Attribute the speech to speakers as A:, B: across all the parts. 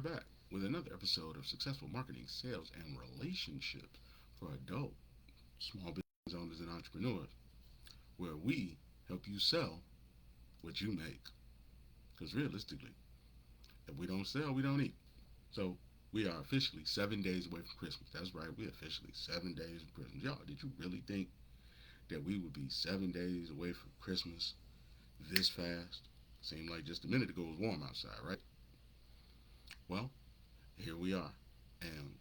A: we're back with another episode of Successful Marketing, Sales, and Relationships for Adult Small Business Owners and Entrepreneurs, where we help you sell what you make. Because realistically, if we don't sell, we don't eat. So we are officially 7 days away from Christmas. That's right, we're officially 7 days from Christmas. Y'all, did you really think that we would be 7 days away from Christmas this fast? Seemed like just a minute ago it was warm outside, right? Well, here we are. And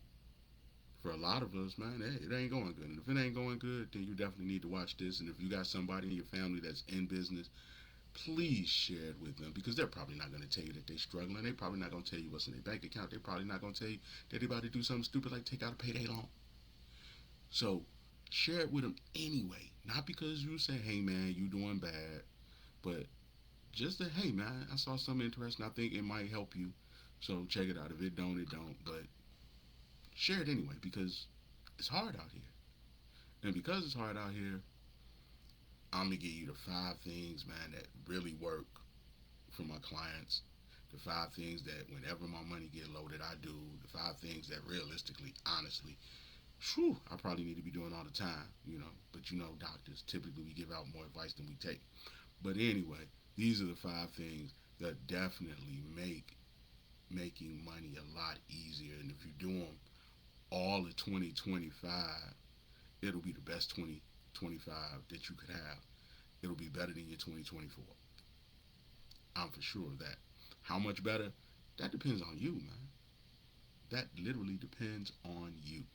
A: for a lot of us, man, it ain't going good. And if it ain't going good, then you definitely need to watch this. And if you got somebody in your family that's in business, please share it with them because they're probably not going to tell you that they're struggling. They're probably not going to tell you what's in their bank account. They're probably not going to tell you that they're about to do something stupid like take out a payday loan. So share it with them anyway. Not because you say, hey, man, you doing bad, but just that, hey, man, I saw something interesting. I think it might help you. So check it out. If it don't, it don't. But share it anyway because it's hard out here. And because it's hard out here, I'm gonna give you the 5 things, man, that really work for my clients. The 5 things that whenever my money get loaded, I do. The 5 things that realistically, honestly, whew, I probably need to be doing all the time, But doctors typically we give out more advice than we take. But anyway, these are the 5 things that definitely make making money a lot easier. And if you do them all of 2025, it'll be the best 2025 that you could have. It'll be better than your 2024. I'm for sure of that. How much better? That depends on you, man. That literally depends on you.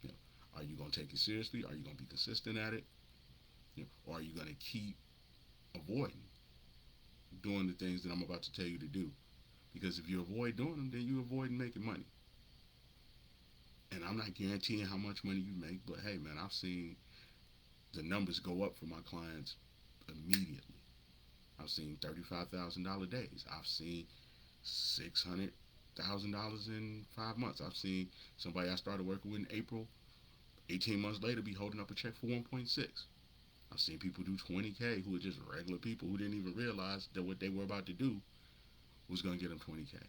A: You know, are you gonna take it seriously? Are you gonna be consistent at it? Or are you gonna keep avoiding doing the things that I'm about to tell you to do? Because if you avoid doing them, then you avoid making money. And I'm not guaranteeing how much money you make, but hey, man, I've seen the numbers go up for my clients immediately. I've seen $35,000 days. I've seen $600,000 in 5 months. I've seen somebody I started working with in April, 18 months later, be holding up a check for 1.6. I've seen people do 20K who are just regular people who didn't even realize that what they were about to do was going to get them 20K.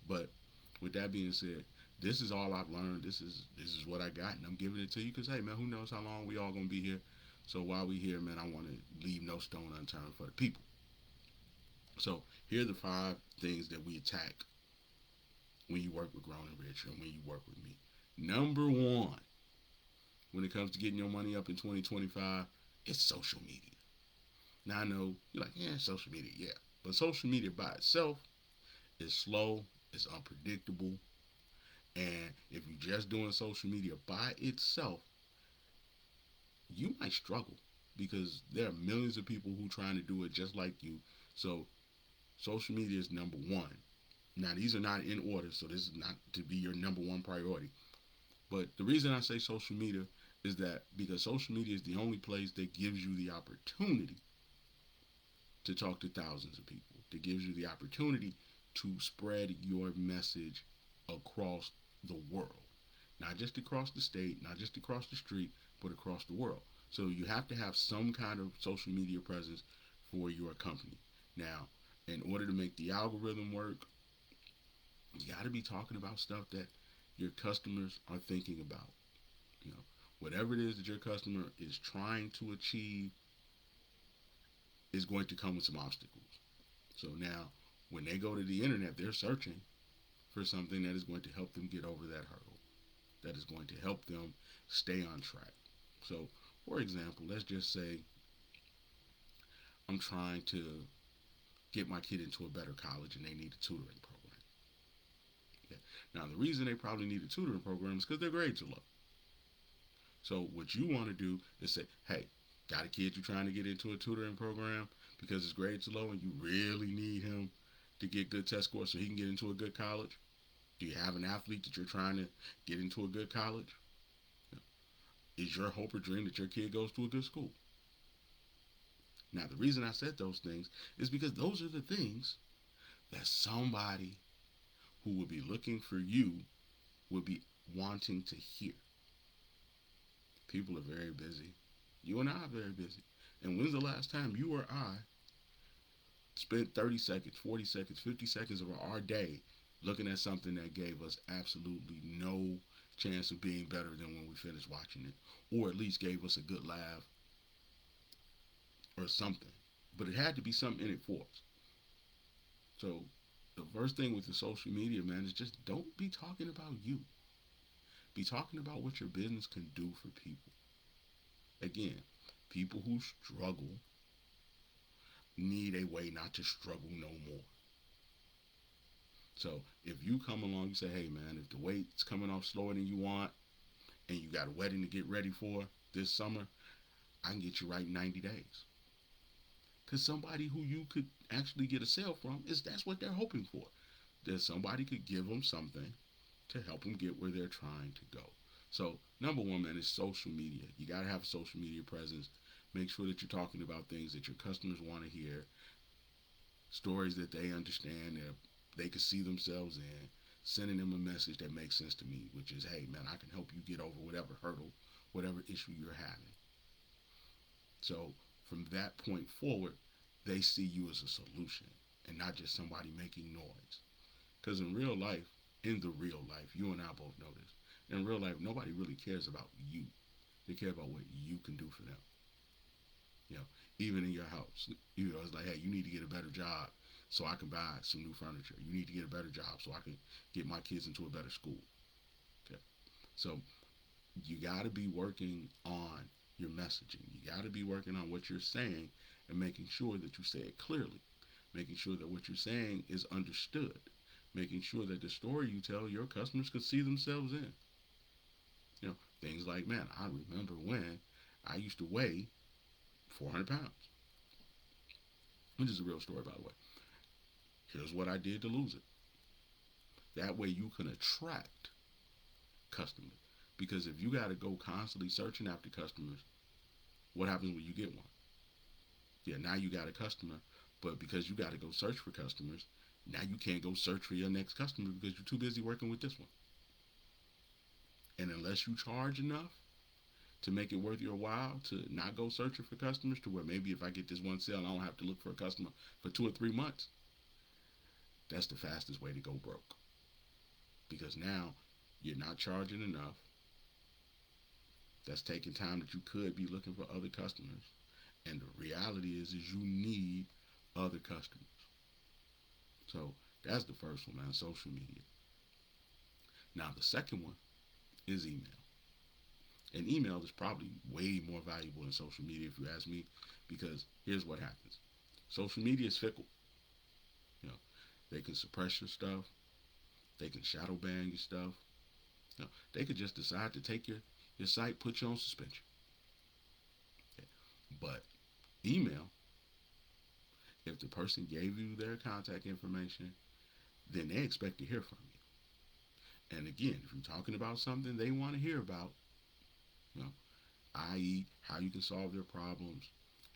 A: But with that being said, this is all I've learned. This is what I got, and I'm giving it to you because hey, man, who knows how long we all gonna be here? So while we here, man, I want to leave no stone unturned for the people. So here are the 5 things that we attack when you work with Grown and Rich and when you work with me. Number 1, when it comes to getting your money up in 2025, it's social media. Now I know you're like, yeah, social media, yeah, but social media by itself is slow, it's unpredictable. And if you're just doing social media by itself, you might struggle because there are millions of people who are trying to do it just like you. So social media is number 1. Now these are not in order, so this is not to be your number 1 priority. But the reason I say social media is that because social media is the only place that gives you the opportunity to talk to thousands of people, that gives you the opportunity to spread your message across the world. Not just across the state, not just across the street, but across the world. So you have to have some kind of social media presence for your company. Now, in order to make the algorithm work, you got to be talking about stuff that your customers are thinking about. You know, whatever it is that your customer is trying to achieve is going to come with some obstacles. So now, when they go to the internet, they're searching for something that is going to help them get over that hurdle, that is going to help them stay on track. So, for example, let's just say I'm trying to get my kid into a better college and they need a tutoring program. Yeah. Now, the reason they probably need a tutoring program is because their grades are low. So, what you want to do is say, hey, got a kid you're trying to get into a tutoring program because his grades are low and you really need him to get good test scores so he can get into a good college? Do you have an athlete that you're trying to get into a good college? Is your hope or dream that your kid goes to a good school? Now, the reason I said those things is because those are the things that somebody who would be looking for you would be wanting to hear. People are very busy. You and I are very busy. And when's the last time you or I spent 30 seconds, 40 seconds, 50 seconds of our day looking at something that gave us absolutely no chance of being better than when we finished watching it, or at least gave us a good laugh or something. But it had to be something in it for us. So the first thing with the social media, man, is just don't be talking about you. Be talking about what your business can do for people. Again, people who struggle need a way not to struggle no more. So if you come along and say, hey man, if the weight's coming off slower than you want and you got a wedding to get ready for this summer, I can get you right in 90 days. Because somebody who you could actually get a sale from is that's what they're hoping for. That somebody could give them something to help them get where they're trying to go. So number one, man, is social media. You got to have a social media presence. Make sure that you're talking about things that your customers want to hear, stories that they understand, that they can see themselves in, sending them a message that makes sense to me, which is, hey, man, I can help you get over whatever hurdle, whatever issue you're having. So from that point forward, they see you as a solution and not just somebody making noise. Because in the real life, you and I both know this. In real life, nobody really cares about you. They care about what you can do for them. You know, even in your house, it's like, hey, you need to get a better job so I can buy some new furniture. You need to get a better job so I can get my kids into a better school. Okay, so you got to be working on your messaging. You got to be working on what you're saying and making sure that you say it clearly, making sure that what you're saying is understood, making sure that the story you tell your customers could see themselves in. Things like, man, I remember when I used to weigh 400 pounds, which is a real story, by the way. Here's what I did to lose it. That way you can attract customers. Because if you got to go constantly searching after customers, what happens when you get one? Yeah, now you got a customer, but because you got to go search for customers, now you can't go search for your next customer because you're too busy working with this one. And unless you charge enough to make it worth your while to not go searching for customers, to where maybe if I get this one sale, I don't have to look for a customer for 2 or 3 months, that's the fastest way to go broke. Because now you're not charging enough. That's taking time that you could be looking for other customers. And the reality is you need other customers. So that's the first one, man, social media. Now the second one is email. And email is probably way more valuable than social media, if you ask me, because here's what happens. Social media is fickle. They can suppress your stuff. They can shadow ban your stuff. They could just decide to take your site, put you on suspension. Okay. But email, if the person gave you their contact information, then they expect to hear from you. And again, if you're talking about something they want to hear about, i.e., how you can solve their problems,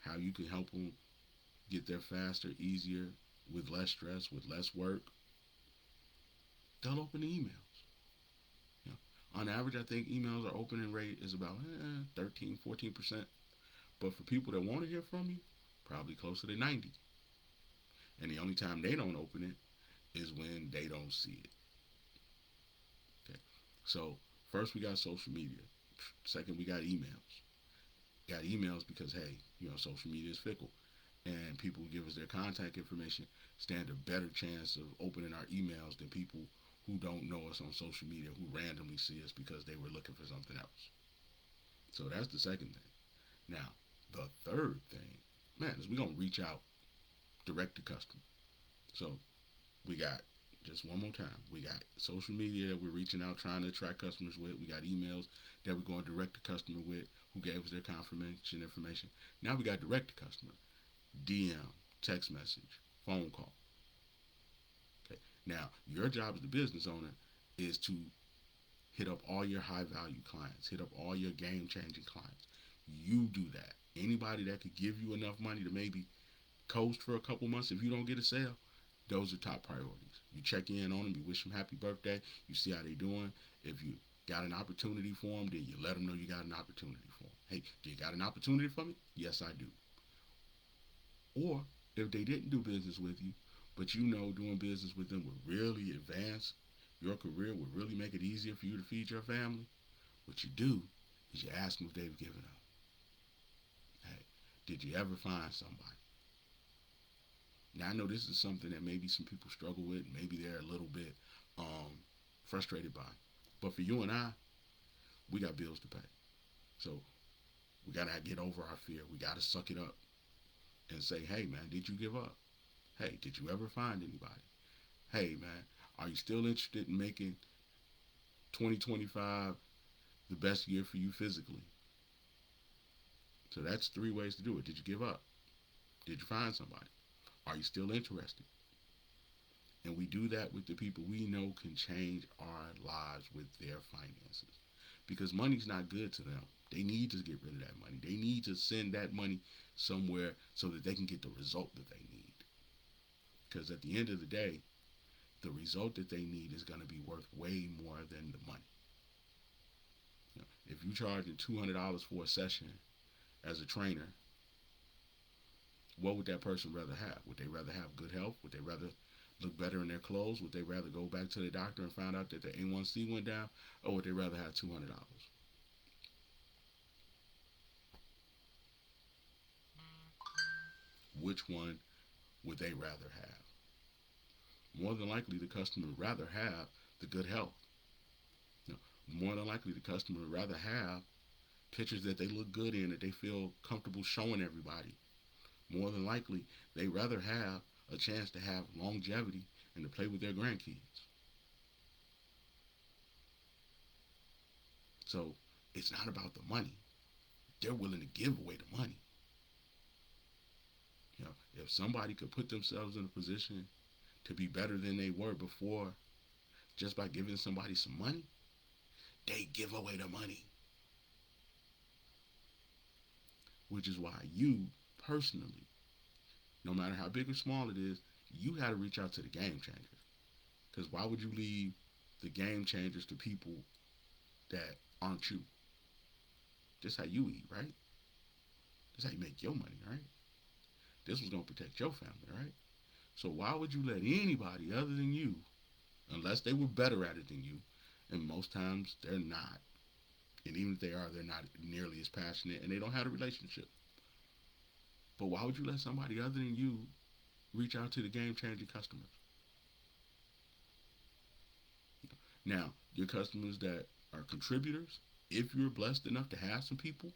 A: how you can help them get there faster, easier, with less stress, with less work, they'll open the emails. On average, I think emails are opening rate is about 13, 14%. But for people that want to hear from you, probably closer to 90. And the only time they don't open it is when they don't see it. Okay. So first we got social media. Second, we got emails. Got emails because, hey, social media is fickle. And people who give us their contact information stand a better chance of opening our emails than people who don't know us on social media, who randomly see us because they were looking for something else. So that's the second thing. Now, the third thing, man, is we're going to reach out direct to customer. So we got, just one more time, we got social media that we're reaching out, trying to attract customers with. We got emails that we're going direct to customer with, who gave us their confirmation information. Now we got direct to customer. DM, text message, phone call. Okay. Now, your job as the business owner is to hit up all your high value clients, hit up all your game changing clients. You do that. Anybody that could give you enough money to maybe coast for a couple months if you don't get a sale, those are top priorities. You check in on them, you wish them happy birthday, you see how they doing. If you got an opportunity for them, then you let them know you got an opportunity for them. Hey, do you got an opportunity for me? Yes, I do. Or If they didn't do business with you, but you know doing business with them would really advance your career, would really make it easier for you to feed your family, what you do is you ask them if they've given up. Hey, did you ever find somebody? Now I know this is something that maybe some people struggle with, maybe they're a little bit frustrated by. But for you and I, we got bills to pay. So we gotta get over our fear. We gotta suck it up and say, hey man, did you give up? Hey, did you ever find anybody? Hey man, are you still interested in making 2025 the best year for you physically? So that's three ways to do it. Did you give up? Did you find somebody? Are you still interested? And we do that with the people we know can change our lives with their finances. Because money's not good to them. They need to get rid of that money. They need to send that money somewhere so that they can get the result that they need. Because at the end of the day, the result that they need is going to be worth way more than the money. You know, if you're charging $200 for a session as a trainer, what would that person rather have? Would they rather have good health? Would they rather look better in their clothes? Would they rather go back to the doctor and find out that their A1C went down? Or would they rather have $200? Which one would they rather have? More than likely, the customer would rather have the good health. You know, more than likely, the customer would rather have pictures that they look good in, that they feel comfortable showing everybody. More than likely, they rather have a chance to have longevity and to play with their grandkids. So it's not about the money. They're willing to give away the money. You know, if somebody could put themselves in a position to be better than they were before just by giving somebody some money, they give away the money. Which is why you personally, no matter how big or small it is, you got to reach out to the game changers. Because why would you leave the game changers to people that aren't you? This how you eat, right? This how you make your money, right? This was going to protect your family, right? So why would you let anybody other than you, unless they were better at it than you, and most times they're not, and even if they are, they're not nearly as passionate, and they don't have a relationship. But why would you let somebody other than you reach out to the game-changing customers? Now, your customers that are contributors, if you're blessed enough to have some people,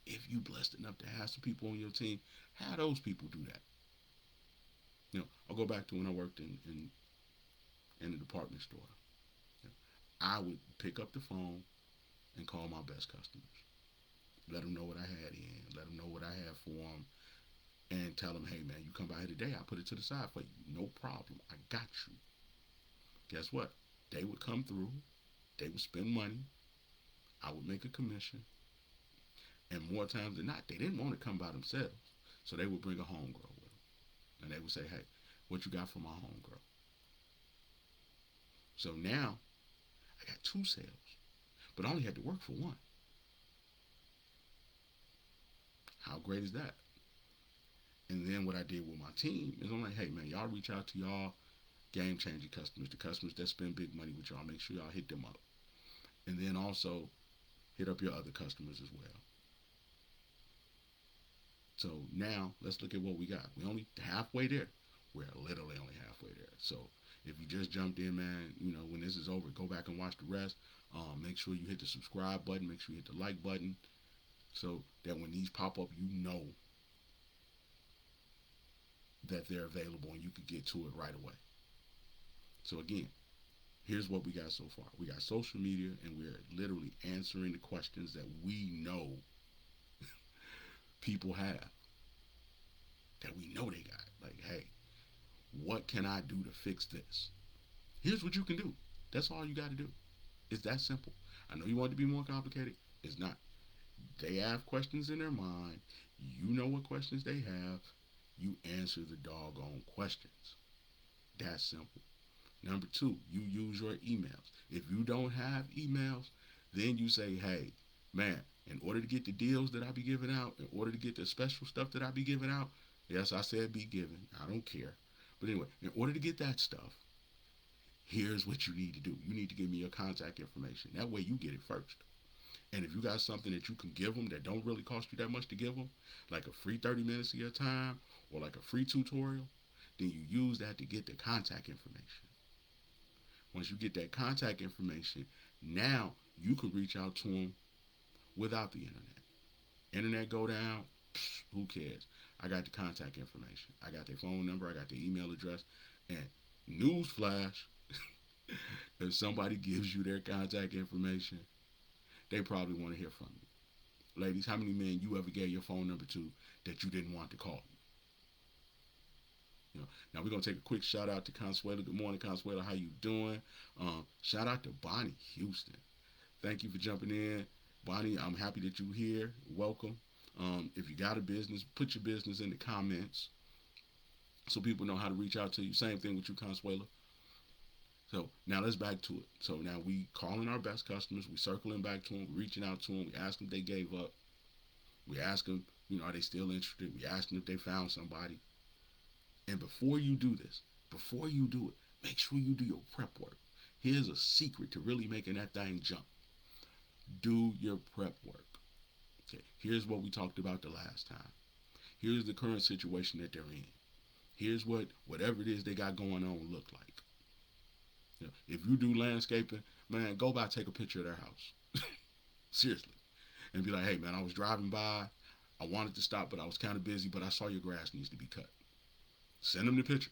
A: if you're blessed enough to have some people on your team, have those people do that. You know, I'll go back to when I worked in a department store. You know, I would pick up the phone and call my best customers. Let them know what I had in. Let them know what I had for them. And tell them, hey, man, you come by here today, I'll put it to the side for you. No problem. I got you. Guess what? They would come through. They would spend money. I would make a commission. And more times than not, they didn't want to come by themselves. So they would bring a homegirl with them. And they would say, hey, what you got for my homegirl? So now, I got 2 sales. But I only had to work for 1. How great is that? And then what I did with my team is I'm like, hey, man, y'all reach out to y'all game-changing customers, the customers that spend big money with y'all. Make sure y'all hit them up. And then also hit up your other customers as well. So now let's look at what we got. We're only halfway there. We're literally only halfway there. So if you just jumped in, man, you know, when this is over, go back and watch the rest. Make sure you hit the subscribe button. Make sure you hit the like button so that when these pop up, you know that they're available and you can get to it right away. So again, here's what we got so far. We got social media, and we're literally answering the questions that we know people have, that we know they got. Like, hey, what can I do to fix this? Here's what you can do. That's all you got to do. It's that simple. I know you want it to be more complicated. It's not. They have questions in their mind. You know what questions they have. You answer the doggone questions. That's simple. Number 2, you use your emails. If you don't have emails, then you say, hey, man, in order to get the deals that I be giving out, in order to get the special stuff that I be giving out, Yes, I said be given. I don't care. But anyway, in order to get that stuff, here's what you need to do. You need to give me your contact information. That way you get it first. And if you got something that you can give them that don't really cost you that much to give them, like a free 30 minutes of your time or like a free tutorial, then you use that to get the contact information. Once you get that contact information, now you can reach out to them without the internet. Internet go down, who cares? I got the contact information. I got their phone number. I got their email address. And newsflash, if somebody gives you their contact information, they probably want to hear from you. Ladies, how many men you ever gave your phone number to that you didn't want to call you? Now we're gonna take a quick shout out to Consuela. Good morning, Consuela. How you doing? Shout out to Bonnie Houston. Thank you for jumping in, Bonnie. I'm happy that you're here. Welcome. If you got a business, put your business in the comments so people know how to reach out to you. Same thing with you, Consuela. So now let's back to it. So now we calling our best customers. We circling back to them, reaching out to them. We ask them if they gave up. We ask them, are they still interested? We ask them if they found somebody. And before you do this, before you do it, make sure you do your prep work. Here's a secret to really making that thing jump. Do your prep work. Okay, here's what we talked about the last time. Here's the current situation that they're in. Here's what whatever it is they got going on look like. If you do landscaping, man, go by, take a picture of their house. Seriously. And be like, hey, man, I was driving by. I wanted to stop, but I was kind of busy, but I saw your grass needs to be cut. Send them the picture.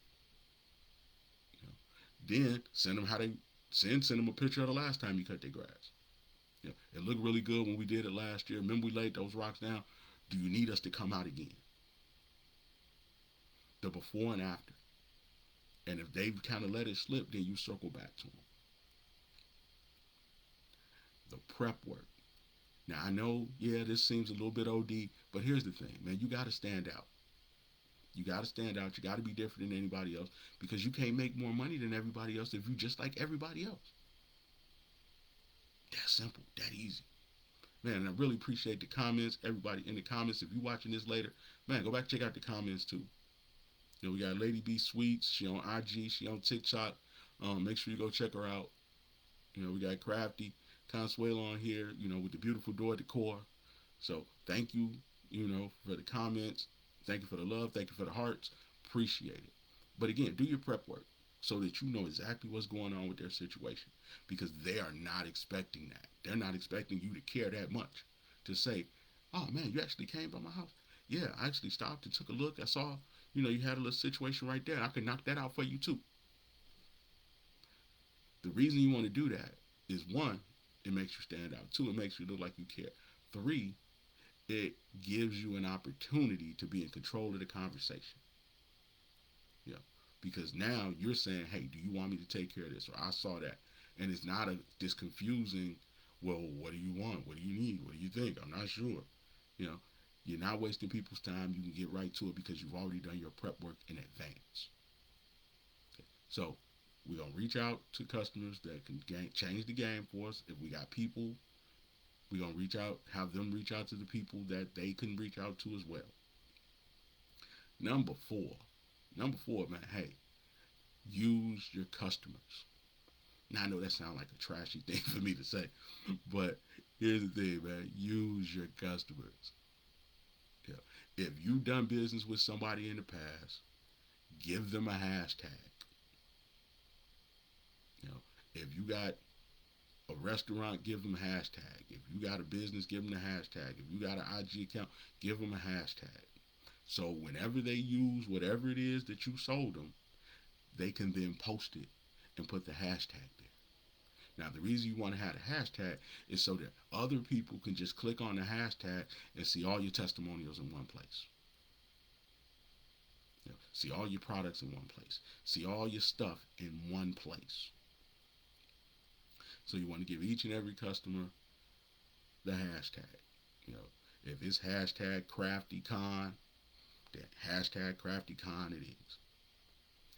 A: Then send them send them a picture of the last time you cut their grass. It looked really good when we did it last year. Remember we laid those rocks down? Do you need us to come out again? The before and after. And if they've kind of let it slip, then you circle back to them. The prep work. Now I know, this seems a little bit OD, but here's the thing, man. You got to stand out. You got to stand out. You got to be different than anybody else because you can't make more money than everybody else if you just like everybody else. That simple, that easy. Man, and I really appreciate the comments. Everybody in the comments, if you're watching this later, man, go back and check out the comments too. We got Lady B Sweets. She on IG. She on TikTok. Make sure you go check her out. We got Crafty Consuelo on here, with the beautiful door decor. So thank you, for the comments. Thank you for the love. Thank you for the hearts. Appreciate it. But again, do your prep work so that you know exactly what's going on with their situation because they are not expecting that. They're not expecting you to care that much to say, oh, man, you actually came by my house. Yeah, I actually stopped and took a look. I saw, you had a little situation right there. I could knock that out for you too. The reason you want to do that is one, it makes you stand out. Two, it makes you look like you care. Three, it gives you an opportunity to be in control of the conversation. Because now you're saying, hey, do you want me to take care of this? Or I saw that. And it's not this confusing, well, what do you want? What do you need? What do you think? I'm not sure. You're not wasting people's time. You can get right to it because you've already done your prep work in advance. Okay. So we're going to reach out to customers that can change the game for us. If we got people, we're going to have them reach out to the people that they can reach out to as well. Number four, man, hey, use your customers. Now, I know that sounds like a trashy thing for me to say, but here's the thing, man, use your customers. If you've done business with somebody in the past, give them a hashtag. If you got a restaurant, give them a hashtag. If you got a business, give them a hashtag. If you got an IG account, give them a hashtag. So whenever they use whatever it is that you sold them, they can then post it and put the hashtag there. Now, the reason you want to have a hashtag is so that other people can just click on the hashtag and see all your testimonials in one place. See all your products in one place. See all your stuff in one place. So you want to give each and every customer the hashtag. If it's hashtag CraftyCon, then hashtag CraftyCon it is.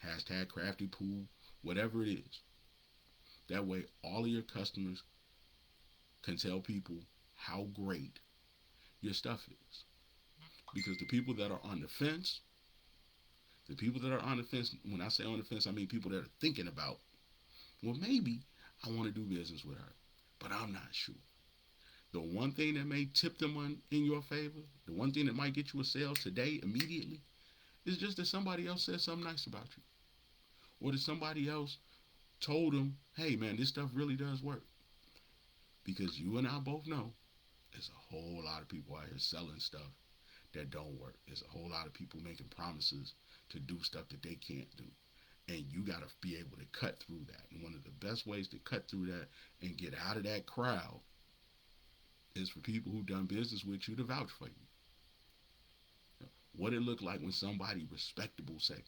A: Hashtag CraftyPool, whatever it is. That way, all of your customers can tell people how great your stuff is. Because the people that are on the fence, The people that are on the fence, when I say on the fence, I mean people that are thinking about, well, maybe I want to do business with her, but I'm not sure. The one thing that may tip them in your favor, the one thing that might get you a sale today immediately, is just that somebody else said something nice about you, or that somebody else told them, hey man, this stuff really does work. Because you and I both know there's a whole lot of people out here selling stuff that don't work. There's a whole lot of people making promises to do stuff that they can't do. And you got to be able to cut through that. And one of the best ways to cut through that and get out of that crowd is for people who've done business with you to vouch for you. What it look like when somebody respectable say,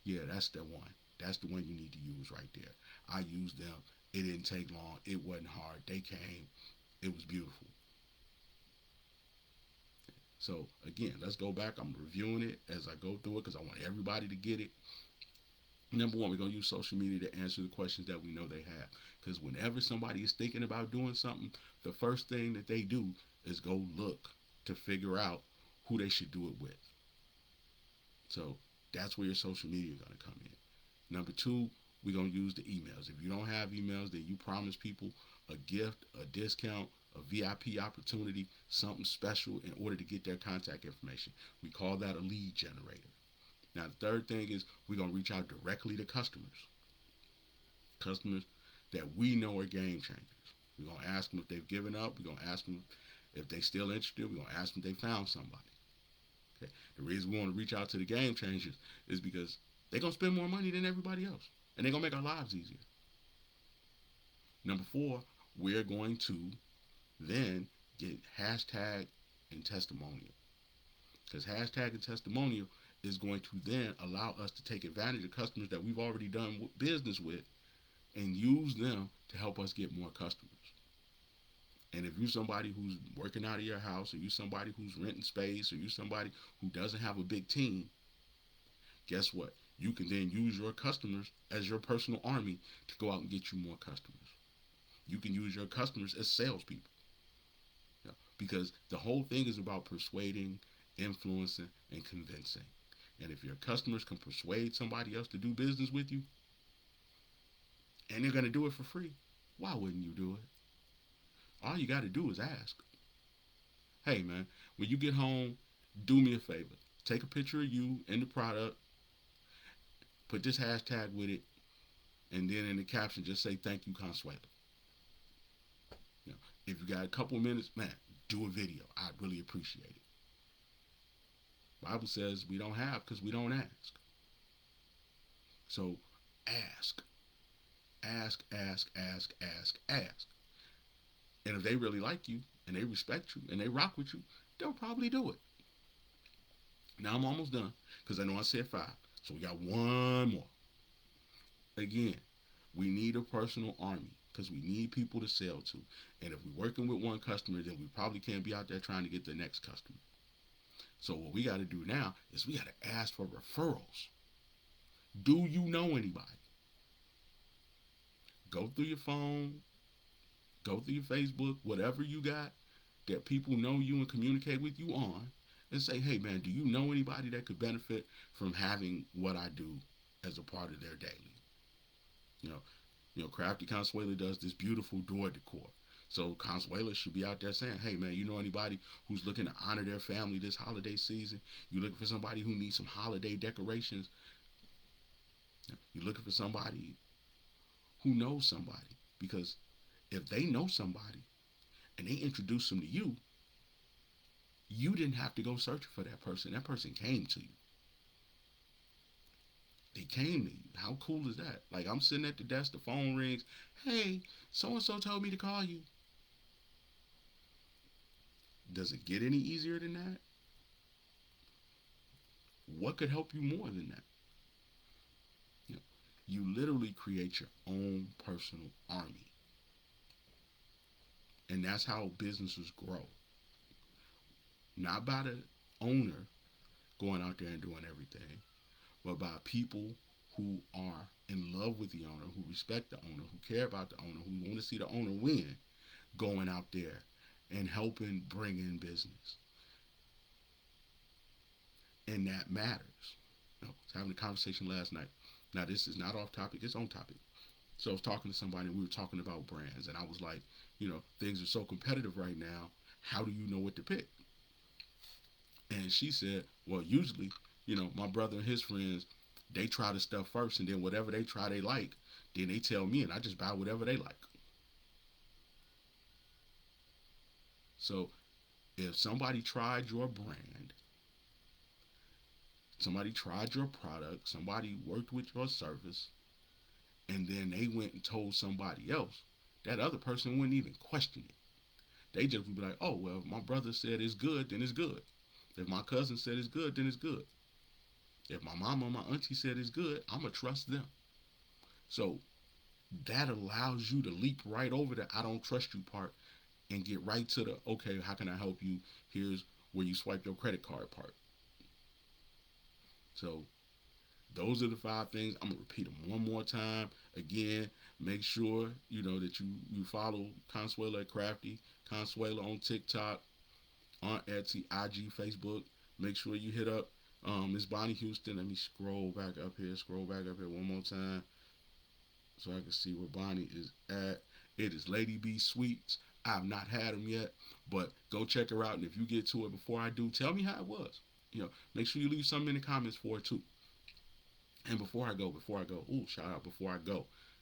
A: yeah, that's the one. That's the one you need to use right there. I used them. It didn't take long. It wasn't hard. They came. It was beautiful. So again, let's go back. I'm reviewing it as I go through it because I want everybody to get it. Number one, we're going to use social media to answer the questions that we know they have. Because whenever somebody is thinking about doing something, the first thing that they do is go look to figure out who they should do it with. So that's where your social media is going to come in. Number two, we're going to use the emails. If you don't have emails, then you promise people a gift, a discount, a VIP opportunity, something special in order to get their contact information. We call that a lead generator. Now, the third thing is we're going to reach out directly to customers. Customers that we know are game changers. We're going to ask them if they've given up. We're going to ask them if they're still interested. We're going to ask them if they found somebody. Okay. The reason we want to reach out to the game changers is because they're going to spend more money than everybody else. And they're going to make our lives easier. Number four, we're going to then get hashtag and testimonial. Because hashtag and testimonial is going to then allow us to take advantage of customers that we've already done business with and use them to help us get more customers. And if you're somebody who's working out of your house, or you're somebody who's renting space, or you're somebody who doesn't have a big team, guess what? You can then use your customers as your personal army to go out and get you more customers. You can use your customers as salespeople. Yeah, because the whole thing is about persuading, influencing, and convincing. And if your customers can persuade somebody else to do business with you, and they're going to do it for free, why wouldn't you do it? All you got to do is ask. Hey, man, when you get home, do me a favor. Take a picture of you and the product, put this hashtag with it, and then in the caption, just say, thank you, Consuelo. You know, if you got a couple minutes, man, do a video. I'd really appreciate it. Bible says we don't have because we don't ask. So ask. Ask, ask, ask, ask, ask. And if they really like you and they respect you and they rock with you, they'll probably do it. Now I'm almost done because I know I said 5. So we got one more. Again, we need a personal army because we need people to sell to. And if we're working with one customer, then we probably can't be out there trying to get the next customer. So what we got to do now is we got to ask for referrals. Do you know anybody? Go through your phone, go through your Facebook, whatever you got that people know you and communicate with you on, and say, hey man, do you know anybody that could benefit from having what I do as a part of their daily? You know, Crafty Consuela does this beautiful door decor. So Consuela should be out there saying, hey man, you know anybody who's looking to honor their family this holiday season? You looking for somebody who needs some holiday decorations? You're looking for somebody who knows somebody. Because if they know somebody and they introduce them to you, you didn't have to go searching for that person. That person came to you. They came to you. How cool is that? Like, I'm sitting at the desk, the phone rings. Hey, so-and-so told me to call you. Does it get any easier than that? What could help you more than that? You literally create your own personal army. And that's how businesses grow. Not by the owner going out there and doing everything, but by people who are in love with the owner, who respect the owner, who care about the owner, who want to see the owner win, going out there and helping bring in business. And that matters. I was having a conversation last night. Now this is not off topic; it's on topic. So I was talking to somebody, and we were talking about brands, and I was like, things are so competitive right now. How do you know what to pick? And she said, well, usually, my brother and his friends, they try the stuff first, and then whatever they try they like, then they tell me, and I just buy whatever they like. So if somebody tried your brand, somebody tried your product, somebody worked with your service, and then they went and told somebody else, that other person wouldn't even question it. They just would be like, oh, well, if my brother said it's good, then it's good. If my cousin said it's good, then it's good. If my mama or my auntie said it's good, I'm going to trust them. So that allows you to leap right over the I don't trust you part and get right to the, okay, how can I help you? Here's where you swipe your credit card part. So those are the 5 things. I'm gonna repeat them one more time. Again, make sure that you follow Consuela at Crafty, Consuela on TikTok, on Etsy, IG, Facebook. Make sure you hit up Miss Bonnie Houston. Let me scroll back up here. Scroll back up here one more time so I can see where Bonnie is at. It is Lady B Sweets. I've not had them yet, but go check her out. And if you get to it before I do, tell me how it was. Make sure you leave something in the comments for it too. And before I go,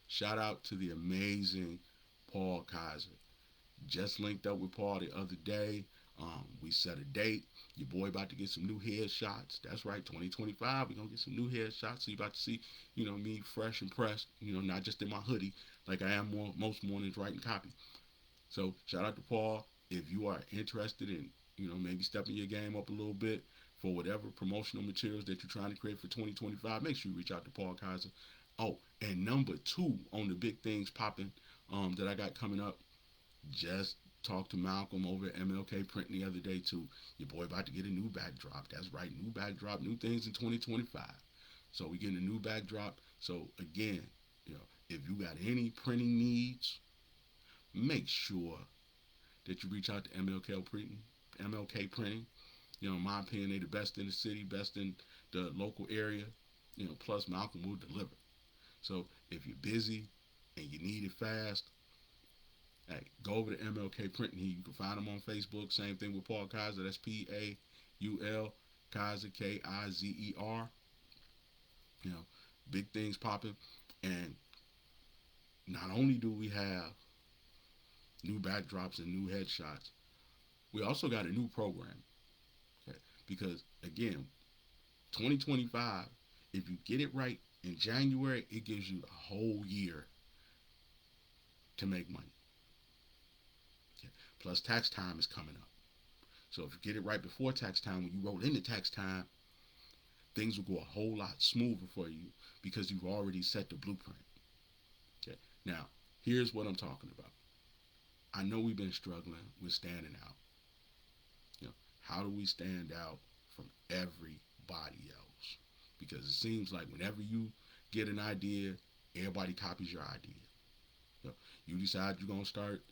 A: shout out to the amazing Paul Kaiser. Just linked up with Paul the other day. We set a date. Your boy about to get some new headshots. That's right, 2025. We're gonna get some new headshots. So you about to see, me fresh and pressed. Not just in my hoodie like I am most mornings writing copy. So shout out to Paul. If you are interested in, maybe stepping your game up a little bit for whatever promotional materials that you're trying to create for 2025, make sure you reach out to Paul Kaiser. Oh, and number 2 on the big things popping that I got coming up, just talked to Malcolm over at MLK Print the other day too. Your boy about to get a new backdrop. That's right, new backdrop, new things in 2025. So we getting a new backdrop. So again, if you got any printing needs, make sure that you reach out to MLK Printing. MLK Printing. In my opinion, they the best in the city, best in the local area. Plus Malcolm will deliver. So if you're busy and you need it fast, hey, go over to MLK Printing. You can find them on Facebook. Same thing with Paul Kaiser. That's Paul Kaiser, Kizer. Big things popping. And not only do we have new backdrops and new headshots, we also got a new program. Okay? Because again, 2025, if you get it right in January, it gives you the whole year to make money. Okay? Plus tax time is coming up. So if you get it right before tax time, when you roll into tax time, things will go a whole lot smoother for you because you've already set the blueprint. Okay. Now, here's what I'm talking about. I know we've been struggling with standing out. How do we stand out from everybody else? Because it seems like whenever you get an idea, everybody copies your idea. You decide you're gonna start,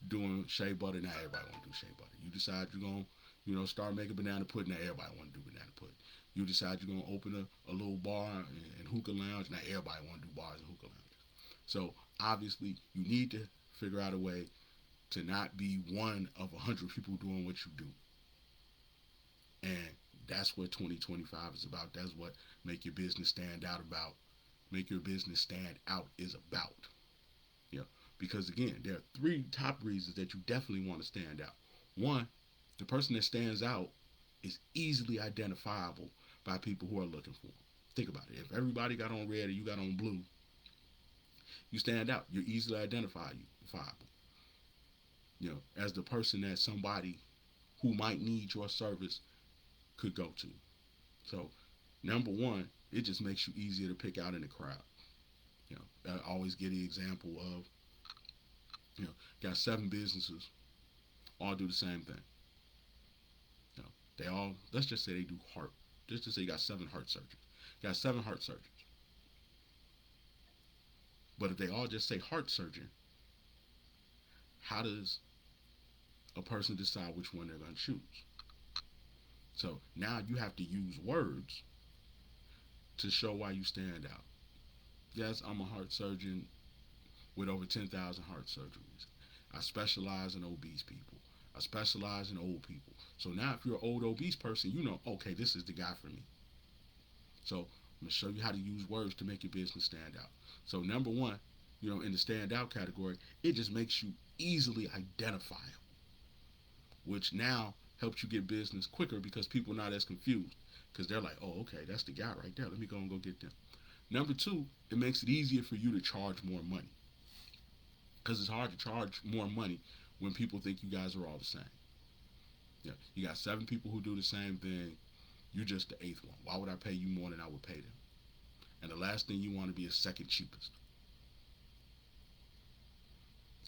A: doing shea butter. Now everybody want to do shea butter. You decide you're gonna, start making banana pudding. Now everybody want to do banana pudding. You decide you're gonna open a little bar and hookah lounge. Now everybody want to do bars and hookah lounges. So obviously you need to figure out a way to not be one of 100 people doing what you do. And that's what 2025 is about. That's what make your business stand out about. Make your business stand out is about. Because again, there are 3 top reasons that you definitely want to stand out. 1, the person that stands out is easily identifiable by people who are looking for them. Think about it. If everybody got on red and you got on blue, you stand out. You're easily identifiable. As the person that somebody who might need your service could go to. So, number 1, it just makes you easier to pick out in the crowd. I always get the example of, got 7 businesses, all do the same thing. They all, let's just say they do heart. Just to say you got 7 heart surgeons. You got 7 heart surgeons. But if they all just say heart surgeon, how does a person decide which one they're going to choose? So now you have to use words to show why you stand out. Yes, I'm a heart surgeon with over 10,000 heart surgeries. I specialize in obese people. I specialize in old people. So now if you're an old obese person, you know, okay, this is the guy for me. So I'm gonna show you how to use words to make your business stand out. So number one, in the stand out category, it just makes you easily identifiable, which now helps you get business quicker because people are not as confused because they're like, oh, okay, that's the guy right there. Let me go and go get them. Number two, it makes it easier for you to charge more money because it's hard to charge more money when people think you guys are all the same. Yeah, you got 7 people who do the same thing. You're just the 8th one. Why would I pay you more than I would pay them? And the last thing you want to be is second cheapest.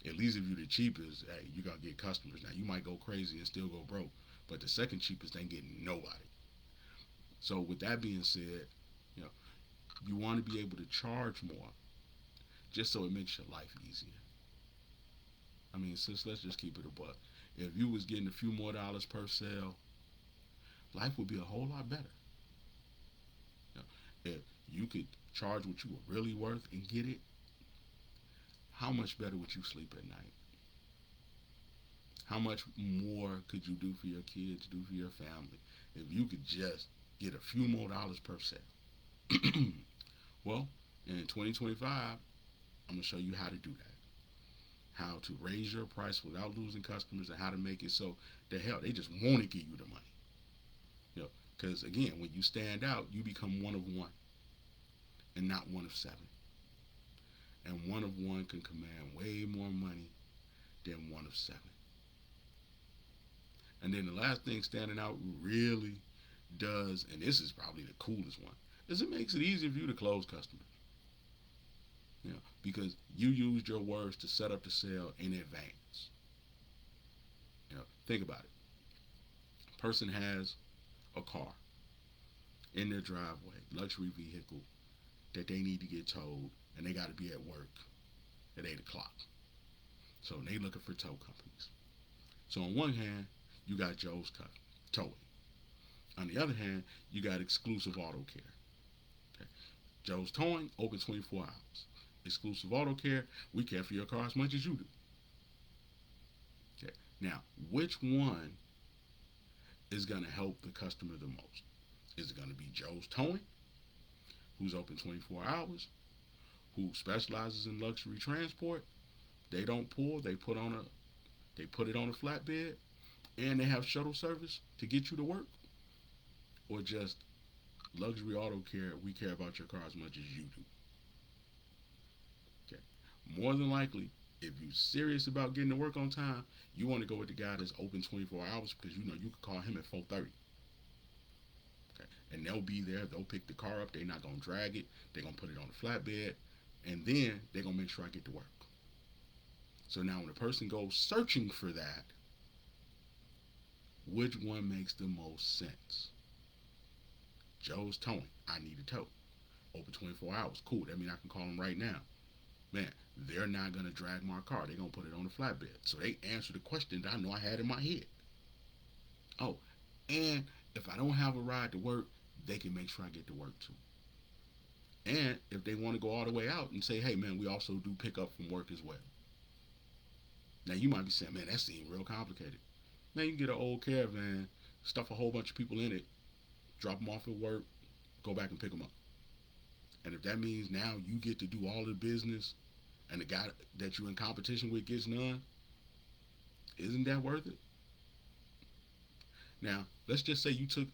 A: At least if you're the cheapest, hey, you're going to get customers. Now, you might go crazy and still go broke, but the second cheapest ain't getting nobody. So with that being said, you know, you want to be able to charge more just so it makes your life easier. I mean, sis, let's just keep it a buck. If you was getting a few more dollars per sale, life would be a whole lot better. If you could charge what you were really worth and get it, how much better would you sleep at night? How much more could you do for your kids, do for your family, if you could just get a few more dollars per sale? Well, in 2025, I'm going to show you how to do that. How to raise your price without losing customers and how to make it so the hell they just want to give you the money. Because again, when you stand out, you become one of one and not one of 7. And one of one can command way more money than one of 7. And then the last thing standing out really does, and this is probably the coolest one, is it makes it easier for you to close customers. Because you used your words to set up the sale in advance. Think about it. A person has a car in their driveway, luxury vehicle that they need to get towed, and they got to be at work at 8 o'clock. So they looking for tow companies. So on one hand, you got Joe's Towing. On the other hand, you got Exclusive Auto Care. Okay. Joe's Towing, open 24 hours. Exclusive Auto Care, we care for your car as much as you do. Okay. Now, which one is going to help the customer the most? Is it going to be Joe's Towing, who's open 24 hours, who specializes in luxury transport? They don't pull, they put it on a flatbed, and they have shuttle service to get you to work? Or just Luxury Auto Care, we care about your car as much as you do? Okay. More than likely, if you're serious about getting to work on time, you want to go with the guy that's open 24 hours because you can call him at 4:30. Okay. And they'll be there, they'll pick the car up, they're not going to drag it, they're going to put it on the flatbed, and then they're going to make sure I get to work. So now when a person goes searching for that, which one makes the most sense? Joe's Towing, I need a tow. Open 24 hours, cool, that means I can call them right now. Man, they're not going to drag my car, they're going to put it on the flatbed. So they answer the question that I know I had in my head. Oh, and if I don't have a ride to work, they can make sure I get to work too. And if they want to go all the way out and say, hey man, we also do pick up from work as well. Now you might be saying, man, that seems real complicated. Now you can get an old caravan, stuff a whole bunch of people in it, drop them off at work, go back and pick them up. And if that means now you get to do all the business and the guy that you're in competition with gets none, isn't that worth it? Now, let's just say you took,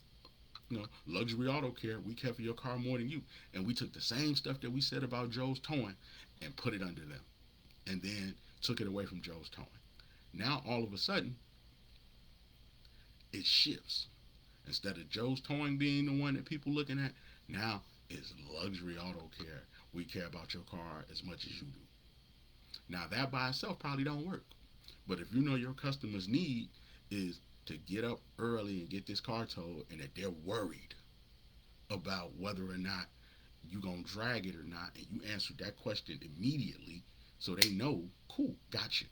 A: Luxury Auto Care, we care for your car more than you, and we took the same stuff that we said about Joe's Towing and put it under them, and then took it away from Joe's Towing. Now, all of a sudden, it shifts. Instead of Joe's Towing being the one that people looking at, now it's Luxury Auto Care. We care about your car as much as you do. Now, that by itself probably don't work. But if you know your customer's need is to get up early and get this car towed, and that they're worried about whether or not you're going to drag it or not, and you answer that question immediately so they know, cool, got you.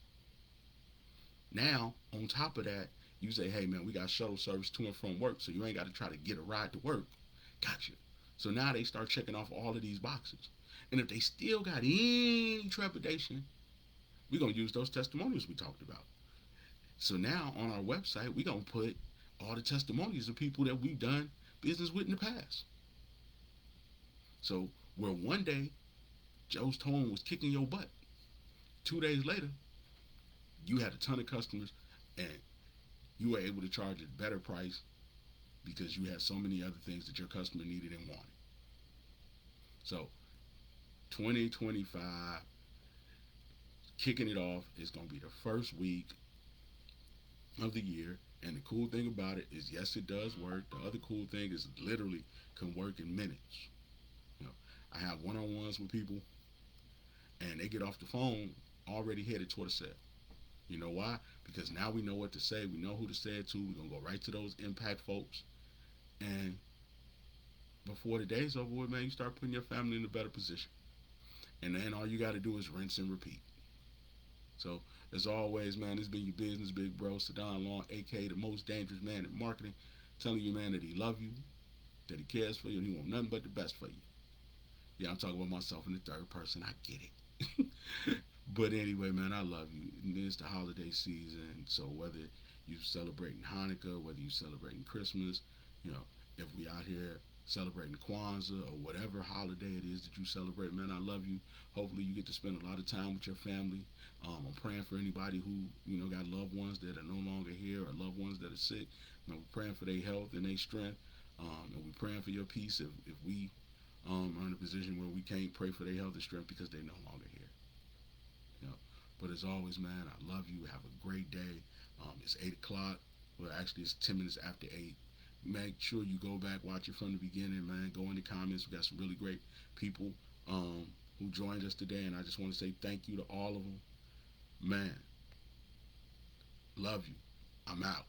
A: Now, on top of that, you say, hey man, we got shuttle service to and from work, so you ain't got to try to get a ride to work. Got you. So now they start checking off all of these boxes. And if they still got any trepidation, we're going to use those testimonials we talked about. So now on our website, we're going to put all the testimonies of people that we've done business with in the past. So where one day Joe's tone was kicking your butt, 2 days later, you had a ton of customers and you were able to charge a better price because you had so many other things that your customer needed and wanted. So 2025, kicking it off, is going to be the first week of the year. And the cool thing about it is, yes, it does work. The other cool thing is it literally can work in minutes. You know, I have one-on-ones with people, and they get off the phone already headed toward a sale. You know why? Because now we know what to say. We know who to say it to. We're going to go right to those impact folks. And before the day's over with, man, you start putting your family in a better position. And then all you got to do is rinse and repeat. So, as always, man, this has been your business big bro, SaDon Long, a.k.a. the most dangerous man in marketing, telling you, man, that he loves you, that he cares for you, and he wants nothing but the best for you. Yeah, I'm talking about myself in the third person. I get it. But anyway, man, I love you. And it's the holiday season, so whether you celebrating Hanukkah, whether you celebrating Christmas, you know, if we out here celebrating Kwanzaa or whatever holiday it is that you celebrate, man, I love you. Hopefully you get to spend a lot of time with your family. I'm praying for anybody who, you know, got loved ones that are no longer here or loved ones that are sick. You know, we're praying for their health and their strength. And we're praying for your peace if we are in a position where we can't pray for their health and strength because they're no longer here. You know, but as always, man, I love you. Have a great day. It's 8 o'clock. Well, actually, it's 10 minutes after 8. Make sure you go back, watch it from the beginning, man. Go in the comments. We got some really great people who joined us today, and I just want to say thank you to all of them. Man, love you. I'm out.